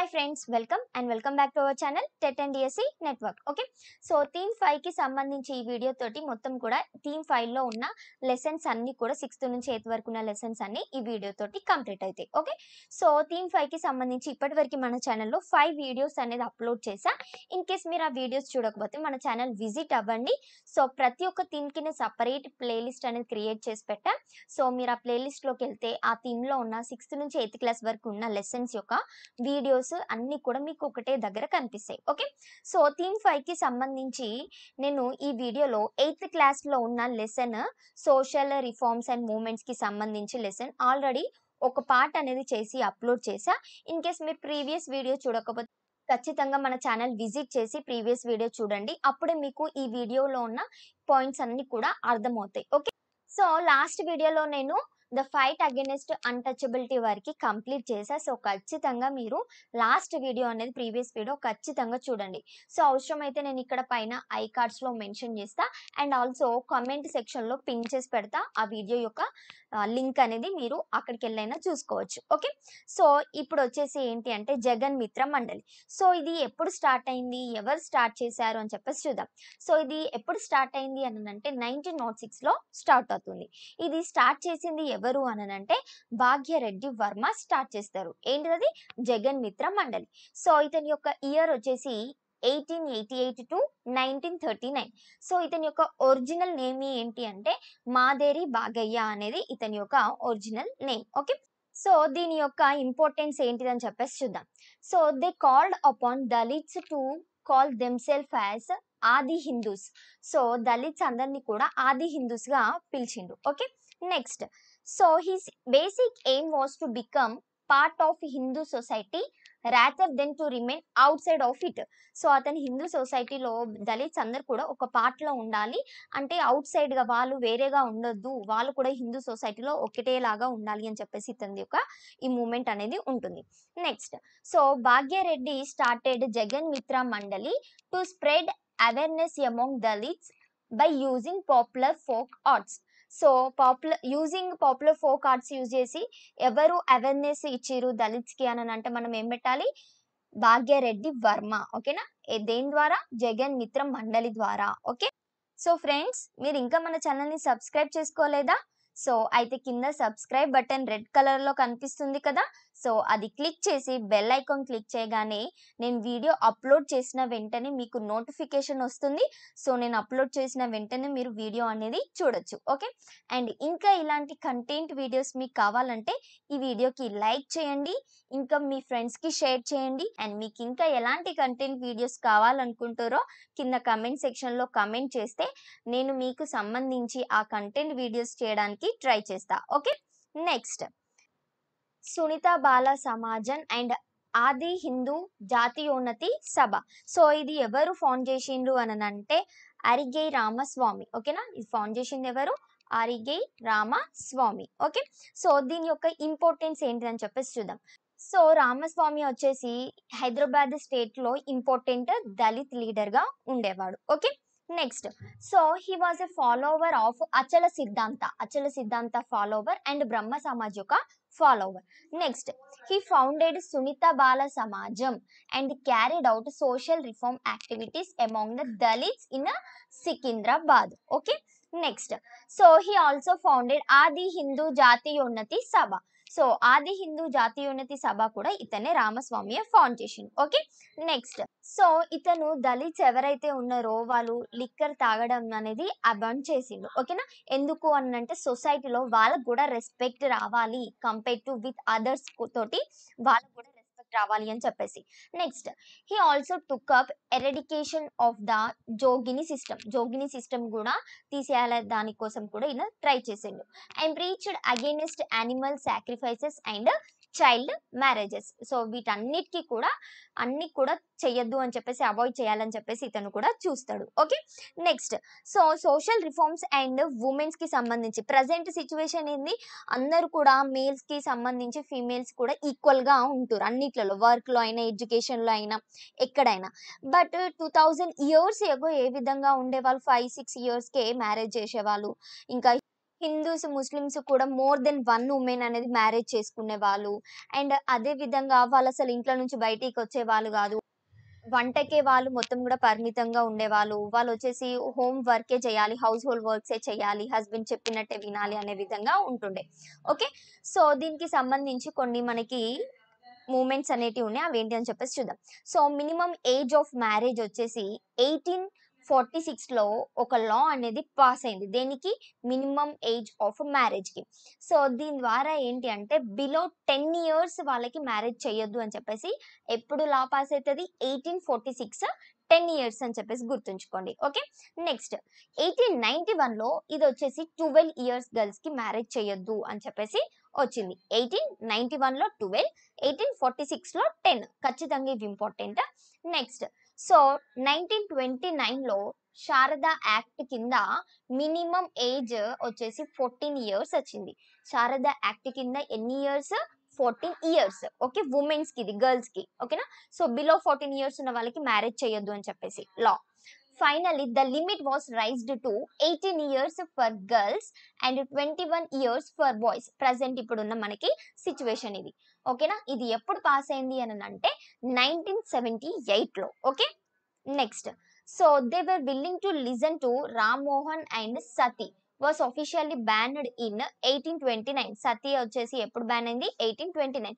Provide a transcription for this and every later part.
Hi friends, welcome back to our channel TET and DSC Network. Okay, so theme 5 కి సంబంధించి ఈ video తోటి మొత్తం కూడా థీమ్ 5 లో ఉన్న లెసన్స్ అన్ని కూడా 6th నుంచి 8th వరకు ఉన్న లెసన్స్ అన్ని ఈ వీడియో తోటి కంప్లీట్ అవుతాయి. ఓకే, సో థీమ్ 5 కి సంబంధించి ఇప్పటివరకు మన ఛానల్లో 5 వీడియోస్ అనేది అప్లోడ్ చేసా. ఇన్ కేస్ మీరు ఆ వీడియోస్ చూడకపోతే మన ఛానల్ విజిట్ అవ్వండి. సో ప్రతి ఒక్క థీమ్ కి నేను సపరేట్ ప్లేలిస్ట్ అనేది క్రియేట్ చేసి పెట్టా. సో మీరు ఆ ప్లేలిస్ట్ లోకి వెళ్తే ఆ థీమ్ లో ఉన్న 6th నుంచి 8th క్లాస్ వరకు ఉన్న లెసన్స్ యొక్క వీడియోస్ అన్ని కూడా మీకు ఒకటే దగ్గర కనిపిస్తాయి. ఓకే, సో థీమ్ 5 కి సంబంధించి నేను ఈ వీడియోలో 8th క్లాస్ లో ఉన్న lesson social reforms and movements కి సంబంధించి లెసన్ ఆల్రెడీ ఒక పార్ట్ అనేది చేసి అప్లోడ్ చేసా. ఇన్ కేస్ మీరు ప్రీవియస్ వీడియో చూడకపోతే ఖచ్చితంగా మన ఛానల్ విజిట్ చేసి ప్రీవియస్ వీడియో చూడండి. అప్పుడే మీకు ఈ వీడియోలో ఉన్న పాయింట్స్ అన్ని కూడా అర్థమవుతాయి. ఓకే, సో లాస్ట్ వీడియోలో నేను ద ఫైట్ అగైనెస్ట్ అన్టచబిలిటీ వరకు కంప్లీట్ చేసా. సో ఖచ్చితంగా మీరు లాస్ట్ వీడియో అనేది ప్రీవియస్ వీడియో ఖచ్చితంగా చూడండి. సో అవసరమైతే నేను ఇక్కడ పైన ఐ కార్డ్స్ లో మెన్షన్ చేస్తా అండ్ ఆల్సో కామెంట్ సెక్షన్ లో పిన్ చేసి పెడతా. ఆ వీడియో యొక్క లింక్ అనేది మీరు అక్కడికి వెళ్ళైనా చూసుకోవచ్చు. ఓకే, సో ఇప్పుడు వచ్చేసి ఏంటి అంటే జగన్ మిత్ర మండలి. సో ఇది ఎప్పుడు స్టార్ట్ అయింది, ఎవరు స్టార్ట్ చేశారు అని చెప్పేసి చూద్దాం. సో ఇది ఎప్పుడు స్టార్ట్ అయింది అని అంటే 1906 లో స్టార్ట్ అవుతుంది. ఇది స్టార్ట్ చేసింది ఎవరు అని అంటే భాగ్యరెడ్డి వర్మ స్టార్ట్ చేస్తారు. ఏంటిది జగన్ మిత్ర మండలి. సో ఇతని యొక్క ఇయర్ వచ్చేసి 1888 టు 1939. సో ఇతని యొక్క ఒరిజినల్ నేమ్ ఏంటి అంటే మాదేరి బాగయ్య అనేది ఇతని యొక్క ఒరిజినల్ నేమ్. ఓకే, సో దీని యొక్క ఇంపార్టెన్స్ ఏంటిదని చెప్పేసి చూద్దాం. So they called upon Dalits to call themselves as Adi Hindus. So Dalits అందరినీ కూడా ఆది హిందూస్ గా పిలిచిండు. Okay, next so his basic aim was to become part of Hindu society rather than to remain outside of it. So అతని హిందూ సొసైటీలో దళిత్స్ అందరు కూడా ఒక పార్ట్ లో ఉండాలి, అంటే అవుట్ సైడ్ గా వాళ్ళు వేరేగా ఉండొద్దు, వాళ్ళు కూడా హిందూ సొసైటీలో ఒకటేలాగా ఉండాలి అని చెప్పేసి ఇతని యొక్క ఈ మూమెంట్ అనేది ఉంటుంది. Next so Bhagyareddy started Jagan Mitra Mandali to spread awareness among Dalits by using popular folk arts. So using popular folk arts use చేసి ఎవరు అవేర్నెస్ ఇచ్చిరు దళిత్స్ కి అని అంటే మనం ఏం పెట్టాలి, భాగ్యరెడ్డి వర్మ. ఓకేనా, దేని ద్వారా, జగన్ మిత్ర మండలి ద్వారా. ఓకే, సో ఫ్రెండ్స్ మీరు ఇంకా మన ఛానల్ ని సబ్స్క్రైబ్ చేసుకోలేదా? సో అయితే కింద సబ్స్క్రైబ్ బటన్ రెడ్ కలర్ లో కనిపిస్తుంది కదా, సో అది క్లిక్ చేసి బెల్ ఐకాన్ క్లిక్ చేయగానే నేను వీడియో అప్లోడ్ చేసిన వెంటనే మీకు నోటిఫికేషన్ వస్తుంది. సో నేను అప్లోడ్ చేసిన వెంటనే మీరు వీడియో అనేది చూడొచ్చు. ఓకే, అండ్ ఇంకా ఇలాంటి కంటెంట్ వీడియోస్ మీకు కావాలంటే ఈ వీడియోకి లైక్ చేయండి, ఇంకా మీ ఫ్రెండ్స్కి షేర్ చేయండి. అండ్ మీకు ఇంకా ఎలాంటి కంటెంట్ వీడియోస్ కావాలనుకుంటారో కింద కమెంట్ సెక్షన్లో కమెంట్ చేస్తే నేను మీకు సంబంధించి ఆ కంటెంట్ వీడియోస్ చేయడానికి ట్రై చేస్తా. Okay, next Sunitha Bala Samajam and Adi Hindu జాతీయోన్నతి Sabha. So ఇది ఎవరు ఫౌండ్ చేసిండ్రు అని అంటే అరిగై రామస్వామి. ఓకేనా, ఇది ఫౌండ్ చేసింది ఎవరు, అరిగై రామస్వామి. ఓకే, సో దీని యొక్క ఇంపార్టెన్స్ ఏంటిదని చెప్పేసి చూద్దాం. సో రామస్వామి వచ్చేసి హైదరాబాద్ స్టేట్ లో ఇంపార్టెంట్ దళిత్ లీడర్ గా ఉండేవాడు. Okay, next so he was a follower of Achala Siddhanta follower and Brahmo Samaj యొక్క follower. Next he founded Sunitha Bala Samajam and carried out social reform activities among the Dalits in Secunderabad. Okay, next so he also founded Adi Hindu జాతీయోన్నతి Sabha. So ఆది హిందూ జాతీయోన్నతి సభ కూడా ఇతనే Ramaswamy found చేసిండు. Okay, next so ఇతను దళిత్స్ ఎవరైతే ఉన్నారో వాళ్ళు liquor తాగడం అనేది అబాండ్ చేసిండు. ఓకేనా, ఎందుకు అని అంటే సొసైటీలో వాళ్ళకు కూడా రెస్పెక్ట్ రావాలి, కంపేర్ టు విత్ అదర్స్ తోటి వాళ్ళకు కూడా రెస్పెక్ట్ రావాలి అని చెప్పేసి. Next he also took up eradication of the jogini system కూడా తీసేయాలి, దానికోసం కూడా ఈయన ట్రై చేసిండు. And preached against animal sacrifices and child marriages. So వీటన్నిటికీ కూడా అన్ని కూడా చెయ్యొద్దు అని చెప్పేసి, అవాయిడ్ చేయాలని చెప్పేసి ఇతను కూడా చూస్తాడు. Okay, next so social reforms and women's కి సంబంధించి ప్రజెంట్ సిచ్యువేషన్ ఏంది, అందరూ కూడా మేల్స్ కి సంబంధించి ఫీమేల్స్ కూడా ఈక్వల్ గా ఉంటారు అన్నిట్లలో, వర్క్ లో అయినా ఎడ్యుకేషన్ లో అయినా ఎక్కడైనా. బట్ 2000 years ఎగో ఏ విధంగా ఉండేవాళ్ళు, 5-6 years కే మ్యారేజ్ చేసేవాళ్ళు, ఇంకా హిందూస్, ముస్లిమ్స్ కూడా మోర్ దెన్ 1 వుమెన్ అనేది మ్యారేజ్ చేసుకునేవాళ్ళు. అండ్ అదే విధంగా వాళ్ళసలు ఇంట్లో నుంచి బయటికొచ్చేవాళ్ళు గాదు. వంటకే వాళ్ళు మొత్తం గూడా పరిమితంగా ఉండేవాళ్ళు. వాళ్ళొచ్చేసి హోమ్ వర్కే చేయాలి. హౌస్ హోల్డ్ వర్క్సే చేయాలి. హస్బెండ్ చెప్పినట్టే వినాలి అనే విధంగా ఉంటుండే. ఓకే. సో, దీనికి సంబంధించి కొన్ని మనకి మూమెంట్స్ అనేటివి ఉన్నాయి. అవేంటి అని చెప్పేసి చూద్దాం. So, minimum age of marriage వచ్చేసి 1846లో ఒక లా అనేది పాస్ అయింది. దేనికి? మినిమమ్ ఏజ్ ఆఫ్ మ్యారేజ్‌కి. సో, దీని ద్వారా ఏంటి అంటే బిలో 10 ఇయర్స్ వాళ్ళకి మ్యారేజ్ చేయొద్దు అని చెప్పేసి ఎప్పుడు లా పాస్ అయితది? 1846 10 ఇయర్స్ అని చెప్పేసి గుర్తుంచుకోండి. ఓకే. నెక్స్ట్ 1891లో ఇదొచ్చేసి 12 ఇయర్స్ గర్ల్స్‌కి మ్యారేజ్ చేయొద్దు అని చెప్పేసి వచ్చింది. 1891లో 12, 1846లో 10. ఖచ్చితంగా ఇవి ఇంపార్టెంట్. నెక్స్ట్ సో, 1929లో శారదా యాక్ట్ కింద మినిమమ్ ఏజ్ వచ్చేసి 14 ఇయర్స్ వచ్చింది. శారదా యాక్ట్ కింద ఎన్ని ఇయర్స్? 14 ఇయర్స్. ఓకే. వుమెన్స్‌కి ఇది గర్ల్స్‌కి. ఓకేనా? సో, బిలో 14 ఇయర్స్ ఉన్న వాళ్ళకి మ్యారేజ్ చేయొద్దు అని చెప్పేసి లా. Finally, the limit was raised to 18 years for girls and 21 years for boys. Present ఇప్పుడున్న మనకి సిచ్యువేషన్ ఇది. ఓకేనా? ఇది ఎప్పుడు పాస్ అయింది అని అంటే 1978లో. Okay. Next so they were willing to listen to Ram Mohan and Sati was officially banned in 1829. Sati వచ్చేసి ఎప్పుడు బ్యాన్ అయింది? 1829.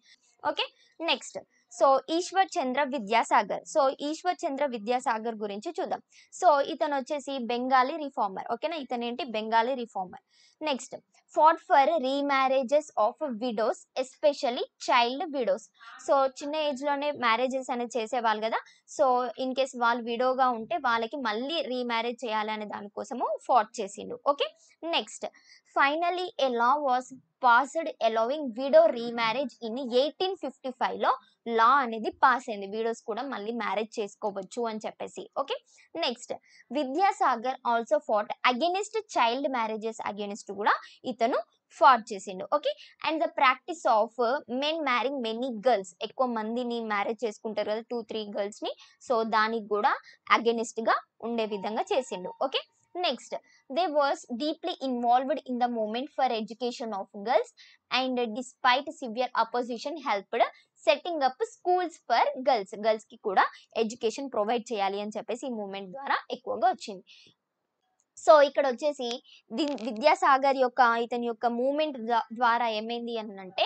Okay. Next so Ishwar Chandra Vidyasagar. So Ishwar Chandra Vidyasagar గురించి చూద్దాం. సో ఇతను వచ్చేసి బెంగాలీ రిఫార్మర్. ఓకేనా? ఇతను ఏంటి? Bengali reformer. Next fought for remarriages of widows especially child widows. So చిన్న ఏజ్ లోనే మ్యారేజెస్ అనేది చేసేవాళ్ళు కదా. సో ఇన్ కేస్ వాళ్ళు విడోగా ఉంటే వాళ్ళకి మళ్ళీ రీమ్యారేజ్ చేయాలి అనే దానికోసము ఫాట్ చేసిండు. Okay. Next finally a law was passed allowing widow remarriage in 1855లో లా అనేది పాస్ అయింది. విడోస్ కూడా మళ్ళీ మ్యారేజ్ చేసుకోవచ్చు అని చెప్పేసి. Okay. Next Vidyasagar also fought against child marriages against కూడా ఇతను ఫాట్ చేసిండు. Okay. And the practice of men marrying many girls, ఎక్కువ మందిని మ్యారేజ్ చేసుకుంటారు కదా 2-3 గర్ల్స్ ని. సో దానికి కూడా అగెనిస్ట్ గా ఉండే విధంగా చేసిండు. Okay. Next they was deeply involved in the movement for education of girls and despite severe opposition helped setting up schools for girls. Girls కి కూడా ఎడ్యుకేషన్ ప్రొవైడ్ చేయాలి అని చెప్పేసి ఈ మూమెంట్ ద్వారా ఎక్కువగా వచ్చింది. సో ఇక్కడ వచ్చేసి విద్యాసాగర్ యొక్క ఇతని యొక్క మూమెంట్ ద్వారా ఏమైంది అని అంటే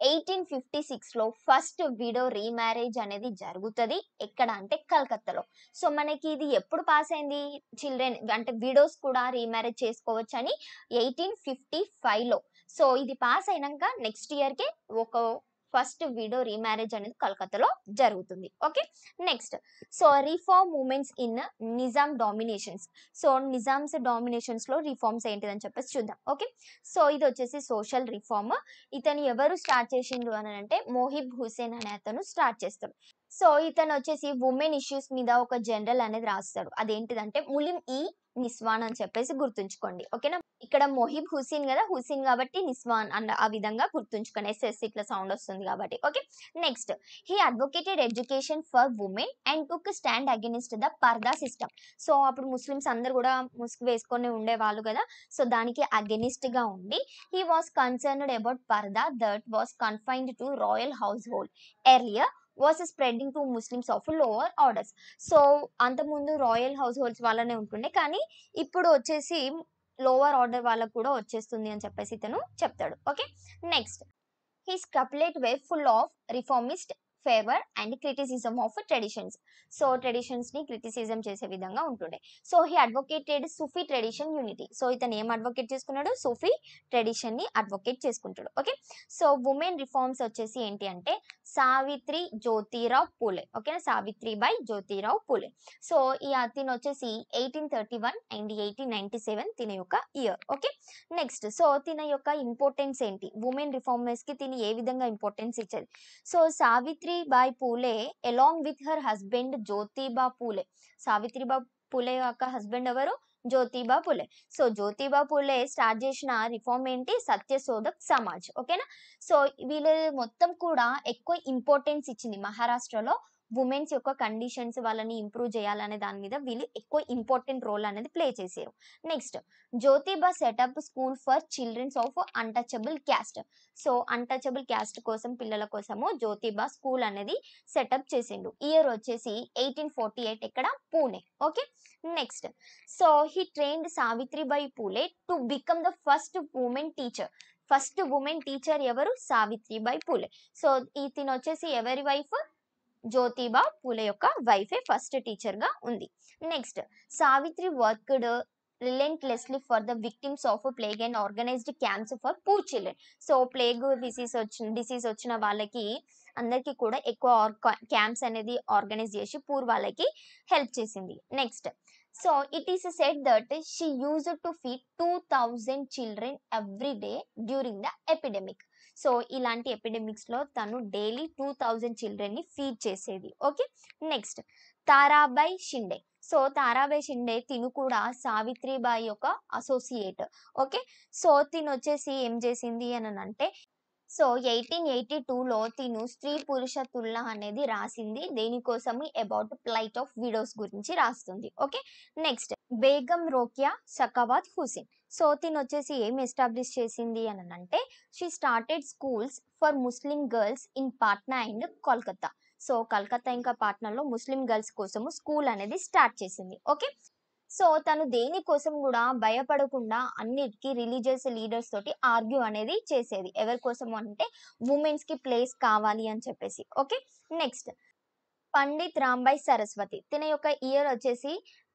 1856లో ఫస్ట్ విడో రీమ్యారేజ్ అనేది జరుగుతుంది. ఎక్కడ అంటే కలకత్తాలో. సో మనకి ఇది ఎప్పుడు పాస్ అయింది? చిల్డ్రన్ అంటే విడోస్ కూడా రీమ్యారేజ్ చేసుకోవచ్చు అని 1855లో. సో ఇది పాస్ అయినాక నెక్స్ట్ ఇయర్కే ఒక ఫస్ట్ విడో రీమ్యారేజ్ అనేది కలకత్తాలో జరుగుతుంది. Okay. Next so reform movements in Nizam dominations. So Nizam's dominations లో రిఫార్మ్స్ ఏంటిదని చెప్పేసి చూద్దాం. ఓకే. సో ఇది వచ్చేసి సోషల్ రిఫార్మ్. ఇతను ఎవరు స్టార్ట్ చేసిండు అని అంటే మొహిబ్ హుసేన్ అనే అతను స్టార్ట్ చేస్తాడు. సో ఇతను వచ్చేసి ఉమెన్ ఇష్యూస్ మీద ఒక జనరల్ అనేది రాస్తాడు. అదేంటిదంటే ములిం ఈ నిస్వాన్ అని చెప్పేసి గుర్తుంచుకోండి. ఓకేనా? ఇక్కడ మొహిబ్ హుసేన్ కదా, హుసేన్ కాబట్టి నిస్వాన్ అన్న ఆ విధంగా గుర్తుంచుకోండి. ఎస్ఎస్ ఇట్లా సౌండ్ వస్తుంది కాబట్టి. Okay. Next he advocated education for women and took stand against the purdah system. So అప్పుడు ముస్లిమ్స్ అందరు కూడా ముసుగు వేసుకొని ఉండేవాళ్ళు కదా. సో దానికి అగెనిస్ట్ గా ఉండి he was concerned about purdah that was confined to royal house hold earlier was spreading to Muslims of lower orders. So అంతకుముందు రాయల్ హౌస్ హోల్డ్స్ వాళ్ళనే ఉంటుండే, కానీ ఇప్పుడు వచ్చేసి లోవర్ ఆర్డర్ వాళ్ళకు కూడా వచ్చేస్తుంది అని చెప్పేసి ఇతను చెప్తాడు. Okay. Next his couplet way full of reformist favour and criticism of traditions. So traditions ని క్రిటిసిజం చేసే విధంగా ఉంటుండే. So he advocated Sufi tradition unity. So ఇతను ఏం అడ్వకేట్ చేసుకున్నాడు? సూఫీ ట్రెడిషన్ ని అడ్వకేట్ చేసుకుంటాడు. ఓకే. సో ఉమెన్ రిఫార్మ్స్ వచ్చేసి ఏంటి అంటే సావిత్రి జ్యోతిరావు పూలే. ఓకే. సావిత్రిబాయి జ్యోతిరావు పూలే. సో ఈ తిన వచ్చేసి 1831 అండ్ 1897 తిన యొక్క ఇయర్. ఓకే. నెక్స్ట్ సో తిన యొక్క ఇంపార్టెన్స్ ఏంటి? ఉమెన్ రిఫార్మర్స్ కి తిని ఏ విధంగా ఇంపార్టెన్స్ ఇచ్చేది? So Savitribai Phule along with her husband Jyotiba Phule. Savitribai Phule యొక్క హస్బెండ్ ఎవరు? జ్యోతిబా పూలే. సో జ్యోతిబా పూలే స్టార్ట్ చేసిన రిఫార్మ్ ఏంటి? సత్యశోధక్ సమాజ్. ఓకేనా? సో వీళ్ళు మొత్తం కూడా ఎక్కువ ఇంపార్టెన్స్ ఇచ్చింది మహారాష్ట్రలో ఉమెన్స్ యొక్క కండిషన్స్ వాళ్ళని ఇంప్రూవ్ చేయాలనే దాని మీద వీళ్ళు ఎక్కువ ఇంపార్టెంట్ రోల్ అనేది ప్లే చేశారు. Next Jyotiba setup school for childrens of untouchable caste. So untouchable caste కోసం పిల్లల కోసము జ్యోతిబా స్కూల్ అనేది సెటప్ చేసిండు. ఇయర్ వచ్చేసి 1848 ఎక్కడ Pune. Okay. Next so he trained Savitribai Phule to become the first women teacher. First women teacher ఎవరు? సావిత్రిబాయి పూలే. సో ఇతను వచ్చేసి ఎవరి వైఫ్? జ్యోతిబా పూలే యొక్క వైఫే ఫస్ట్ టీచర్ గా ఉంది. Next Savitri worked relentlessly for the victims of plague and organised camps for poor children. So plague disease వచ్చిన వాళ్ళకి అందరికీ కూడా ఎక్కువ క్యాంప్స్ అనేది ఆర్గనైజ్ చేసి పూర్ వాళ్ళకి హెల్ప్ చేసింది. Next so it is said that she used to feed 2000 children every day during the epidemic. So ఇలాంటి ఎపిడెమిక్స్ లో తను డైలీ 2000 చిల్డ్రన్ ని ఫీడ్ చేసేది. Okay. Next Tarabai Shinde. So Tarabai Shinde తిను కూడా సావిత్రిబాయి యొక్క అసోసియేట్. ఓకే. సో తిను వచ్చేసి ఏం చేసింది అని అంటే సో 1882లో తిను స్త్రీ పురుష తుల్లా అనేది రాసింది. దేనికోసము? అబౌట్ ప్లైట్ ఆఫ్ విడోస్ గురించి రాస్తుంది. Okay. Next Begum Rokeya Sakhawat Hossain. So తిను వచ్చేసి ఏం ఎస్టాబ్లిష్ చేసింది అని అంటే she started schools for Muslim girls in Patna and Kolkata. So Calcutta ఇంకా పాట్నాలో ముస్లిం గర్ల్స్ కోసము స్కూల్ అనేది స్టార్ట్ చేసింది. ఓకే. సో తను దేనికోసం కూడా భయపడకుండా అన్నిటికీ రిలీజియస్ లీడర్స్ తోటి ఆర్గ్యూ అనేది చేసేది. ఎవరి కోసం అంటే ఉమెన్స్ కి ప్లేస్ కావాలి అని చెప్పేసి. ఓకే. నెక్స్ట్ పండిత్ రాంబాయి సరస్వతి. తిన యొక్క ఇయర్ వచ్చేసి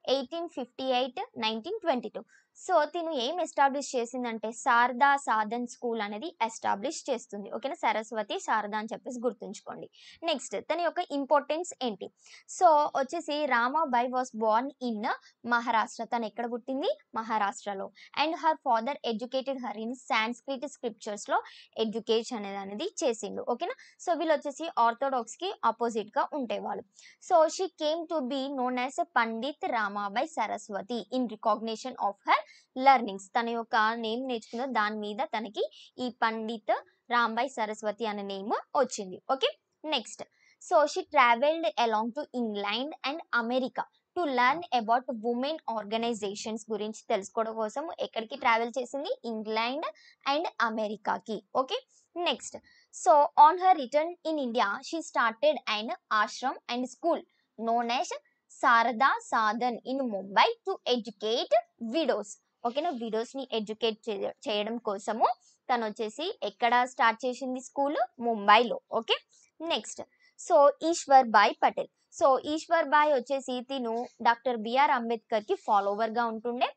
1858, 1922. సో తిను ఏం ఎస్టాబ్లిష్ చేసిందంటే శారదా సాధన్ స్కూల్ అనేది ఎస్టాబ్లిష్ చేస్తుంది. ఓకేనా. సరస్వతి శారదా అని చెప్పేసి గుర్తుంచుకోండి. నెక్స్ట్ తన యొక్క ఇంపార్టెన్స్ ఏంటి? సో వచ్చేసి Ramabai was Born in Maharashtra. తను ఎక్కడ పుట్టింది? మహారాష్ట్రలో. And her father educated her in Sanskrit scriptures లో ఎడ్యుకేషన్ అనేది చేసిండు. ఓకేనా. సో వీళ్ళు వచ్చేసి ఆర్థోడాక్స్ కి ఆపోజిట్ గా ఉండేవాళ్ళు. So she came to be known as Pandit Ramabai Saraswati in recognition of her learnings. తన యొక్క నేమ్ నేర్చుకున్న దాని మీద తనకి ఈ పండిత్ రాంబాయి సరస్వతి అనే నేమ్ వచ్చింది. Okay. Next so she travelled along to England and America to learn about women organisations గురించి తెలుసుకోవడం కోసం ఎక్కడికి ట్రావెల్ చేసింది? ఇంగ్లాండ్ అండ్ అమెరికాకి. Okay. Next so on her return in India she started and ashram and school known as Sharada Sadan in Mumbai to educate widows. ఓకేనా. Widows ని educate చేయడం కోసము తను వచ్చేసి ఎక్కడ స్టార్ట్ చేసింది స్కూల్? ముంబైలో. Okay. Next so Ishwar Bai Patel. So Ishwar bye వచ్చేసి తిను డాక్టర్ బిఆర్ అంబేద్కర్ కి ఫాలోవర్ గా ఉంటుండే.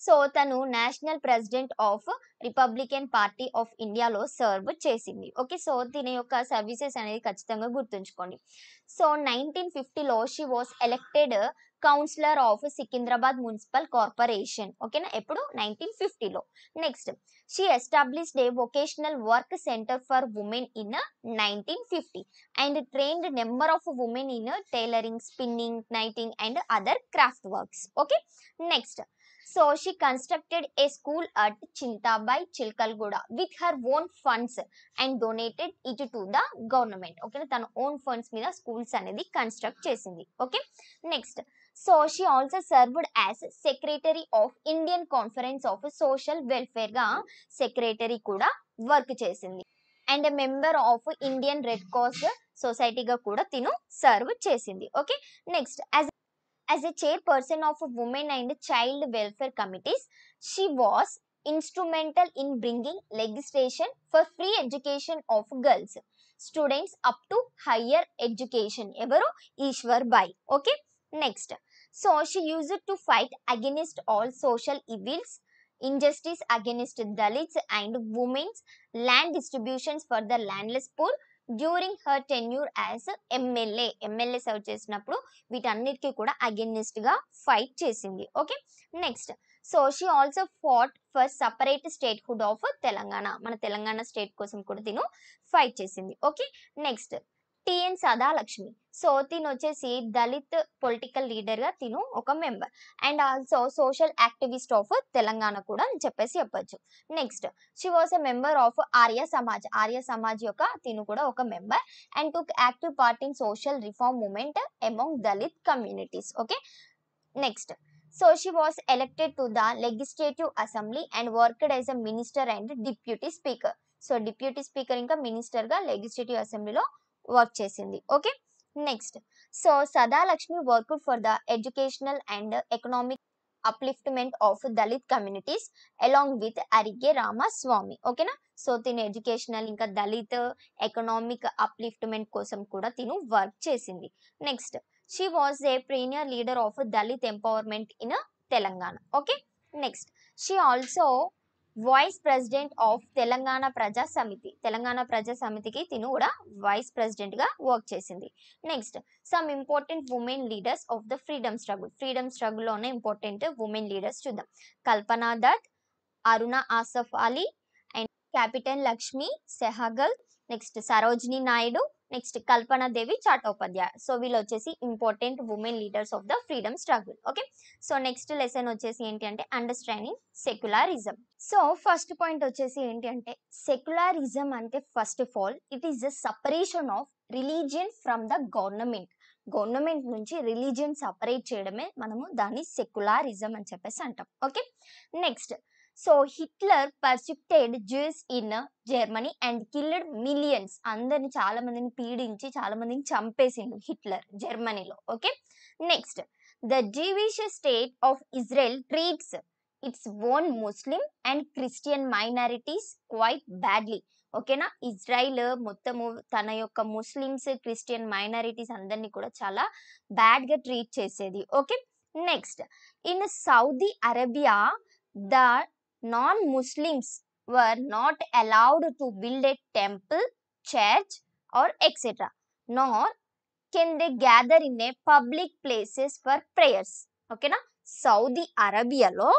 సో తను national president of Republican Party of ఇండియాలో సర్వ్ చేసింది. ఓకే. సో దీని యొక్క సర్వీసెస్ అనేది ఖచ్చితంగా గుర్తుంచుకోండి. సో 1950లో she was elected councillor of Secunderabad municipal corporation. ఓకేనా. ఎప్పుడు? 1950లో. Next she established a vocational work centre for women in 1950 and trained number of women in tailoring, spinning, knitting and other craft works. Okay. Next so she constructed a school at Chintabai, Chilkalgoda with her own funds and donated it to the government. Okay, తన own funds మీద schools అనేది construct చేసింది. Okay. Next so she also served as secretary of Indian conference of social welfare గా secretary కూడా work చేసింది. And member of Indian Red Cross సొసైటీగా కూడా తిను సర్వ్ చేసింది. Okay. Next as a chairperson of women and child welfare committees, she was instrumental in bringing legislation for free education of girls students up to higher education. Evaru? Ishwar Bai. Okay. Next so she used to fight against all social evils, injustice against Dalits and women's land distributions for the landless poor during her tenure as MLA serve చేసినప్పుడు వీటన్నిటికీ కూడా against గా fight చేసింది. Okay. Next so she also fought for separate statehood of Telangana. మన Telangana state కోసం కూడా తిను fight చేసింది. Okay. Next T N Sadalakshmi. So తిను వచ్చేసి దళిత్ పొలిటికల్ లీడర్ గా తిను ఒక member and also social activist of Telangana కూడా అని చెప్పేసి చెప్పొచ్చు. Next she was a member of Arya Samaj యొక్క తిను కూడా ఒక member and took active part in social reform movement among Dalit communities. Okay, next so she was elected to the legislative assembly and worked as a minister and deputy speaker. So deputy speaker ఇంకా minister గా legislative అసెంబ్లీలో work చేసింది. Okay, next so Sadalakshmi work for the educational and economic upliftment of Dalit communities along with Arige Ramaswamy. ఓకేనా, so తిను educational ఇంకా Dalit economic upliftment కోసం కూడా తిను వర్క్ చేసింది. Next she was a pioneer leader of Dalit empowerment in Telangana. Okay, next she also vice president of Telangana Praja Samiti. Telangana Praja Samiti ki tinu kuda vice president ga work chesindi. Next some important women leaders of the freedom struggle lo ఉన్న important women leaders చూద్దాం. Kalpana Dutt, Aruna Asaf Ali and Captain Lakshmi Sehgal. Next Sarojini Naidu, next Kalpana Devi Chattopadhyay. So వీళ్ళు వచ్చేసి important women leaders of the freedom struggle. Okay, so next lesson వచ్చేసి ఏంటి అంటే understanding secularism. So first point వచ్చేసి ఏంటి అంటే secularism అంటే first of all it is the separation of religion from the government నుంచి రిలీజియన్ సపరేట్ చేయడమే మనము దాన్ని సెక్యులరిజం అని చెప్పేసి అంటాం. Okay, next so Hitler persecuted Jews in Germany and killed millions. అందరిని చాలా మందిని పీడించి చాలా మందిని చంపేసిండు హిట్లర్ జర్మనీలో. Okay, next the Jewish state of Israel treats its own Muslim and Christian minorities quite badly. ఓకేనా, ఇజ్రాయిల్ మొత్తము తన యొక్క ముస్లిమ్స్ క్రిస్టియన్ మైనారిటీస్ అందరినీ కూడా చాలా బ్యాడ్ గా ట్రీట్ చేసేది. Okay, next in Saudi Arabia the non-Muslims were not allowed to build a temple, church or etc. nor can they gather in a public places for prayers. ఓకేనా, Saudi అరేబియాలో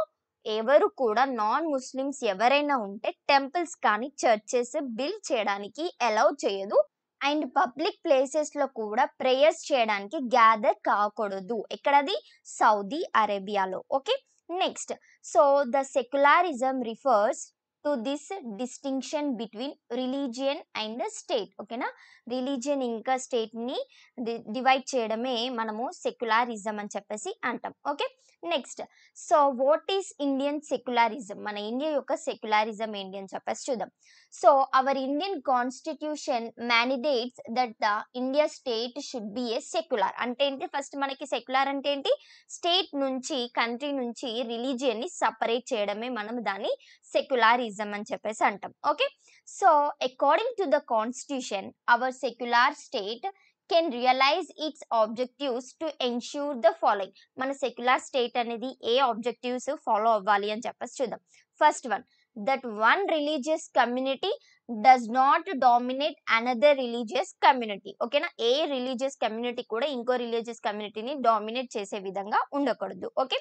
ఎవరు కూడా non Muslims ఎవరైనా ఉంటే temples కానీ churches build చేయడానికి allow చేయదు and public places లో కూడా ప్రేయర్స్ చేయడానికి గ్యాదర్ కాకూడదు. ఎక్కడది? సౌదీ అరేబియాలో. Okay, next so the secularism refers to this distinction between religion and state. ఓకేనా, రిలీజియన్ ఇంకా స్టేట్ ని డివైడ్ చేయడమే మనము సెక్యులరిజం అని చెప్పేసి అంటాం. Okay, next so what is Indian secularism, మన ఇండియా యొక్క సెక్యులరిజం ఏంటి అని చెప్పేసి చూద్దాం. So our Indian constitution mandates that the India state should be a secular. అంటే ఏంటి, ఫస్ట్ మనకి సెక్యులర్ అంటే ఏంటి, స్టేట్ నుంచి కంట్రీ నుంచి రిలీజియన్ ని సపరేట్ చేయడమే మనం దాన్ని సెక్యులరిజం అని చెప్పేసి అంటాం. Okay, so according to the constitution our secular state can realise its objectives to ensure the following. మన సెక్యులర్ స్టేట్ అనేది ఏ ఆబ్జెక్టివ్స్ ఫాలో అవ్వాలి అని చెప్పేసి చూద్దాం. First one, that one religious community does not dominate another religious community. ఓకేనా, ఏ religious community కూడా ఇంకో రిలీజియస్ కమ్యూనిటీని డామినేట్ చేసే విధంగా ఉండకూడదు. Okay,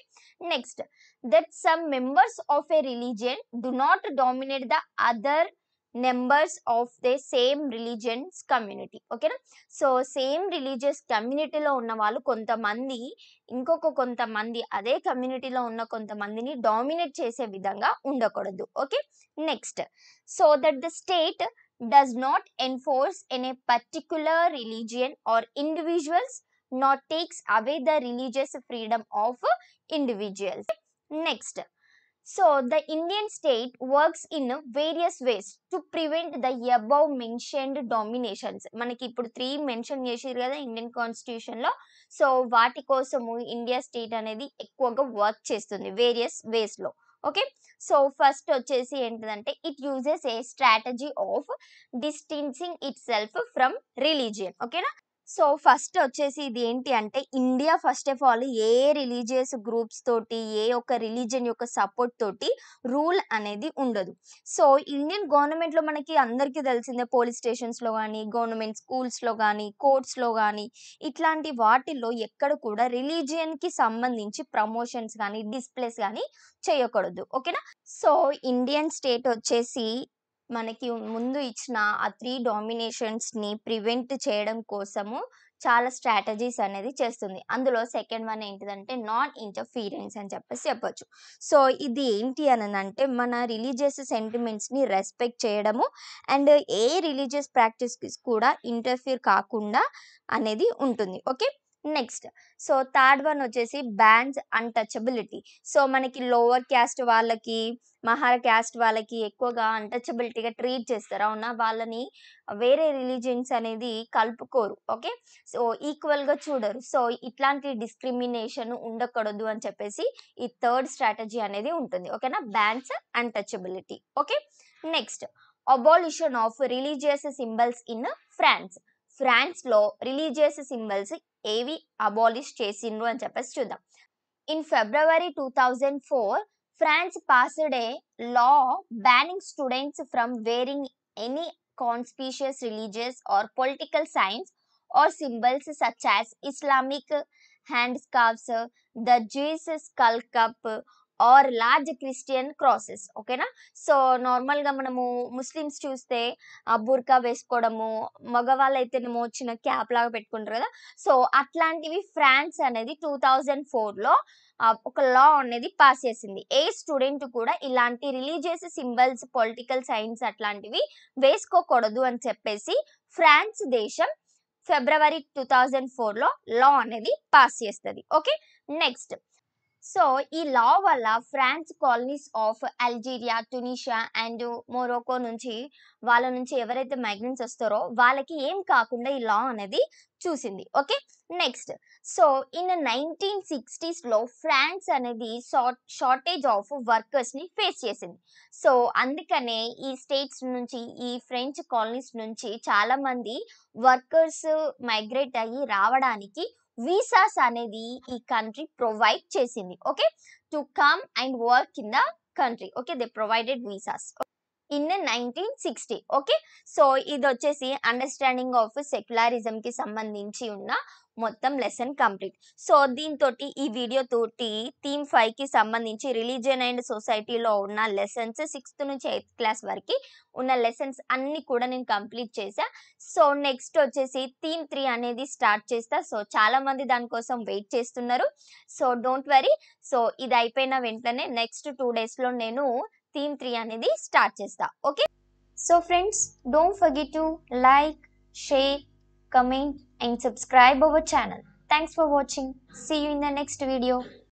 next that some members of A religion do not dominate the other numbers of the same religions community. ఓకేనా, so same religious కమ్యూనిటీలో ఉన్న వాళ్ళు కొంతమంది కొంతమంది అదే కమ్యూనిటీలో ఉన్న కొంతమందిని డామినేట్ చేసే విధంగా ఉండకూడదు. Okay, next so that the state does not enforce in a particular religion are individuals not takes away the religious freedom of individuals. Next so the Indian state works in various ways to prevent the above mentioned dominations. మనకి ఇప్పుడు 3 mention చేసిరు కదా Indian constitution లో. So వాటి కోసము India state అనేది ఎక్కువగా work చేస్తుంది వేరియస్ వేస్ లో. ఓకే, సో ఫస్ట్ వచ్చేసి ఏంటిదంటే it uses A strategy of distinguishing it self from religion. ఓకేనా, సో ఫస్ట్ వచ్చేసి ఇది ఏంటి అంటే India first of all A religious groups తోటి ఏ ఒక్క రిలీజియన్ యొక్క సపోర్ట్ తోటి రూల్ అనేది ఉండదు. సో ఇండియన్ గవర్నమెంట్ లో మనకి అందరికీ తెలిసిందే పోలీస్ స్టేషన్స్ లో కానీ గవర్నమెంట్ స్కూల్స్ లో కానీ కోర్ట్స్ లో కానీ ఇట్లాంటి వాటిల్లో ఎక్కడ కూడా రిలీజియన్ కి సంబంధించి ప్రమోషన్స్ కానీ డిస్ప్లేస్ కానీ చేయకూడదు. ఓకేనా, సో ఇండియన్ స్టేట్ వచ్చేసి మనకి ముందు ఇచ్చిన ఆ 3 డామినేషన్స్‌ని ప్రివెంట్ చేయడం కోసము చాలా స్ట్రాటజీస్ అనేది చేస్తుంది. అందులో సెకండ్ వన్ ఏంటిదంటే నాన్ ఇంటర్ఫియరెన్స్ అని చెప్పొచ్చు. సో, ఇది ఏంటి అననంటే మన రిలీజియస్ సెంటిమెంట్స్‌ని రెస్పెక్ట్ చేయడము అండ్ ఏ రిలీజియస్ ప్రాక్టీస్‌కి కూడా ఇంటర్ఫియర్ కాకుండా అనేది ఉంటుంది. Okay. Next so, third one వచ్చేసి బ్యాన్స్ అన్‌టచబిలిటీ. సో, మనకి లోవర్ క్యాస్ట్ వాళ్ళకి, మహర్ క్యాస్ట్ వాళ్ళకి ఎక్కువగా అన్‌టచబిలిటీగా ట్రీట్ చేస్తారు. అవునా? వాళ్ళని వేరే రిలీజియన్స్ అనేది కలుపుకోరు. ఓకే. సో, ఈక్వల్‌గా చూడరు. సో, ఇట్లాంటి డిస్క్రిమినేషన్ ఉండకూడదు అని చెప్పేసి ఈ థర్డ్ స్ట్రాటజీ అనేది ఉంటుంది. ఓకేనా? Bans untouchability. Okay. Next abolition of religious symbols in France. ఫ్రాన్స్‌లో రిలీజియస్ సింబల్స్ ఏవి అబాలిష్ చేసిండ్రు అని చెప్పేసి చూద్దాం. In February 2004, France passed a law banning students from wearing any conspicuous religious or political signs or symbols such as Islamic handscarves, the Jewish skull cap, or large Christian crosses. ఓకేనా? So, నార్మల్‌గా మనము Muslims చూస్తే బుర్కా వేసుకోవడము, మగవాళ్ళైతేనేమో చిన్న cap లాగా పెట్టుకుంటారు కదా! So, అట్లాంటివి France అనేది 2004లో ఒక లా అనేది పాస్ చేసింది. ఏ స్టూడెంట్ కూడా ఇలాంటి రిలీజియస్ సింబల్స్, పొలిటికల్ సైన్స్ అట్లాంటివి వేసుకోకూడదు అని చెప్పేసి ఫ్రాన్స్ దేశం ఫిబ్రవరి 2004లో లా అనేది పాస్ చేస్తది. ఓకే. నెక్స్ట్ సో, ఈ లా వల్ల France colonies of Algeria, Tunisia and Morocco నుంచి వాళ్ళ నుంచి ఎవరైతే మైగ్రెంట్స్ వస్తారో వాళ్ళకి ఏం కాకుండా ఈ లా అనేది చూసింది. ఓకే. నెక్స్ట్ సో, ఇన్ 1960స్‌లో ఫ్రాన్స్ అనేది షార్టేజ్ ఆఫ్ వర్కర్స్‌ని ఫేస్ చేసింది. సో, అందుకనే ఈ స్టేట్స్ నుంచి, ఈ ఫ్రెంచ్ కాలనీస్ నుంచి చాలామంది వర్కర్స్ మైగ్రేట్ అయ్యి రావడానికి వీసాస్ అనేది ఈ కంట్రీ ప్రొవైడ్ చేసింది. Okay. To come and work in the country. Okay. They provided visas in 1960. Okay. So, ఇదొచ్చేసి అండర్‌స్టాండింగ్ ఆఫ్ సెక్యులరిజంకి సంబంధించి ఉన్న మొత్తం లెసన్ కంప్లీట్. సో, దీనితోటి ఈ వీడియో తోటి థీమ్ 5కి సంబంధించి రిలీజియన్ అండ్ సొసైటీలో ఉన్న లెసన్స్ 6th నుంచి 8th క్లాస్ వరకి ఉన్న లెసన్స్ అన్నీ కూడా నేను కంప్లీట్ చేశా. సో, నెక్స్ట్ వచ్చేసి థీమ్ 3 అనేది స్టార్ట్ చేస్తా. సో, చాలామంది దానికోసం వెయిట్ చేస్తున్నారు. So, don't worry. సో, ఇది అయిపోయిన వెంటనే నెక్స్ట్ 2 డేస్‌లో నేను థీమ్ 3 అనేది స్టార్ట్ చేస్తా. Okay. So, friends don't forget to like, share, comment and subscribe our channel. Thanks for watching. See you in the next video.